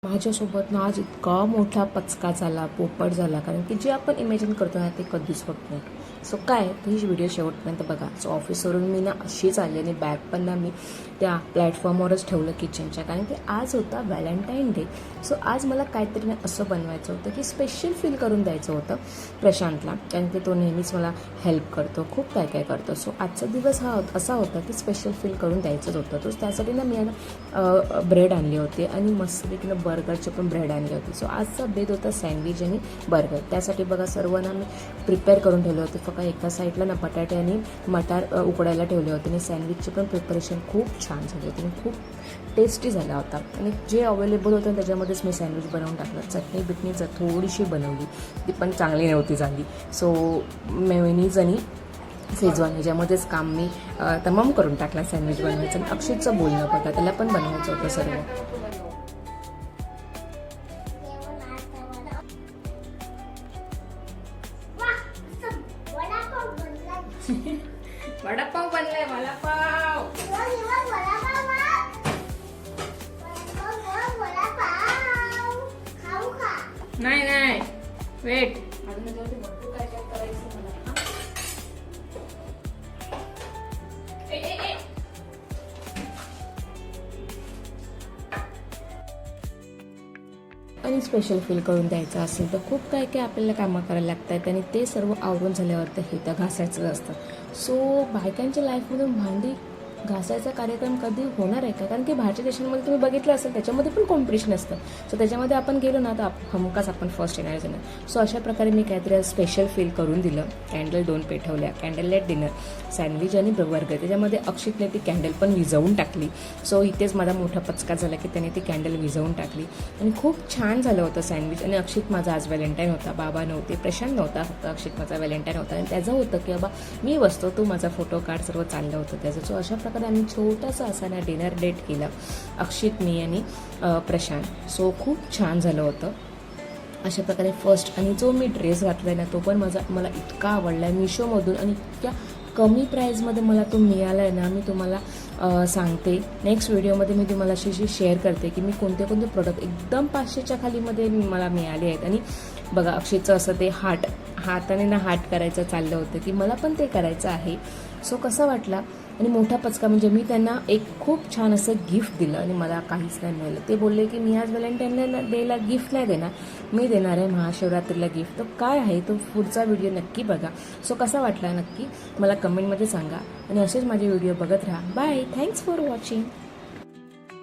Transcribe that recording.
माझ्यासोबत ना आज इतका मोठा पचका झाला, पोपट झाला, कारण की जे आपण इमॅजिन करतो ना ते कधीच होत नाही. सो काय तर ही व्हिडिओ शेवटपर्यंत बघा. सो ऑफिसवरून मी ना अशीच आली आणि बॅग पण ना मी त्या प्लॅटफॉर्मवरच ठेवलं किचनच्या, कारण की आज होता व्हॅलेंटाईन डे. सो आज मला काहीतरी ना असं बनवायचं होतं की स्पेशल फील करून द्यायचं होतं प्रशांतला, कारण की तो नेहमीच मला हेल्प करतो, खूप काय काय करतो. सो आजचा दिवस हा असा होता की स्पेशल फील करून द्यायचंच होतं. तो त्यासाठी ना मी ब्रेड आणली होती आणि मस्तपैकी बर्गरचे पण ब्रेड आणले होते. सो आजचा बेत होता सँडविच आणि बर्गर. त्यासाठी बघा सर्व ना मी प्रिपेअर करून ठेवले होते. फक्त एका साईडला ना बटाटे आणि मटार उकडायला ठेवले होते आणि सँडविचचे पण प्रिपरेशन खूप छान झाले होते आणि खूप टेस्टी झाला होता. आणि जे अवेलेबल होतं त्याच्यामध्येच मी सँडविच बनवून टाकलं. चटणी बिटणी थोडीशी बनवली, ती पण चांगली नव्हती झाली. सो मेयोनीज आणि शेजवान ह्याच्यामध्येच काम मी तमाम करून टाकला सँडविच बनवायचं. आणि अक्षितचं बोलणं बघा, त्याला पण बनवायचं होतं सर्व. वडापाव बनलाय, वडापाव. नाही नाही वेट, भरपूर काय काय करायचं मला. आणि स्पेशल फील करून द्यायचं असेल तर खूप काय काय आपल्याला कामं करायला लागतात आणि ते सर्व आवरून झाल्यावर तर हे तर घासायचं असतं. सो बायकांच्या लाईफमधून भांडी घासायचा कार्यक्रम कधी होणार आहे का? कारण की बाहेरच्या देशांमध्ये तुम्ही बघितलं असेल त्याच्यामध्ये पण कॉम्पिटिशन असतं. सो त्याच्यामध्ये आपण गेलो ना तर हमखास आपण फर्स्ट येणारच येणार. सो अशा प्रकारे मी काहीतरी स्पेशल फील करून दिलं. कॅन्डल 2 पेटवल्या, कॅन्डल लाईट डिनर, सँडविच आणि बर्गर. त्याच्यामध्ये अक्षितने ती कॅन्डल पण विझवून टाकली. सो इथेच माझा मोठा पचका झाला की त्याने ती कॅन्डल विझवून टाकली आणि खूप छान झालं होतं सँडविच. आणि अक्षित माझा आज व्हॅलेंटाईन होता, बाबा नव्हते, प्रशांत नव्हता, फक्त अक्षित माझा व्हॅलेंटाईन होता. आणि त्याचं होतं की बाबा मी बसतो, तू माझा फोटो काढ, सर्व चाललं होतं त्याचं. सो अशा प्रकारे आम्ही छोटासा असा ना डिनर डेट केला, अक्षित, मी आणि प्रशांत. सो खूप छान झालं होतं. अशा प्रकारे फर्स्ट आणि जो मी ड्रेस घातला आहे ना तो पण मला इतका आवडला आहे मिशोमधून. आणि इतक्या कमी प्राईजमध्ये मला तो मिळाला आहे ना, मी तुम्हाला सांगते नेक्स्ट व्हिडिओमध्ये. मी तुम्हाला अशी शेअर करते की मी कोणते कोणते प्रोडक्ट एकदम 500च्या खालीमध्ये मला मिळाले आहेत. आणि बघा अक्षयचं असं ते हाताने ना हार्ट करायचं चाललं होतं की मला पण ते करायचं आहे. सो कसा वाटला. आणि मोठा पचका म्हणजे मी त्यांना एक खूप छान असं गिफ्ट दिलं आणि मला काहीच नाही मिळालं. ते बोलले की मी आज व्हॅलेंटाईन डेला गिफ्ट नाही देणार, मी देणार आहे महाशिवरात्रीला गिफ्ट. तर काय आहे तो पुढचा व्हिडिओ नक्की बघा. सो कसा वाटला नक्की मला कमेंटमध्ये सांगा आणि असेच माझे व्हिडिओ बघत राहा. Bye, thanks for watching.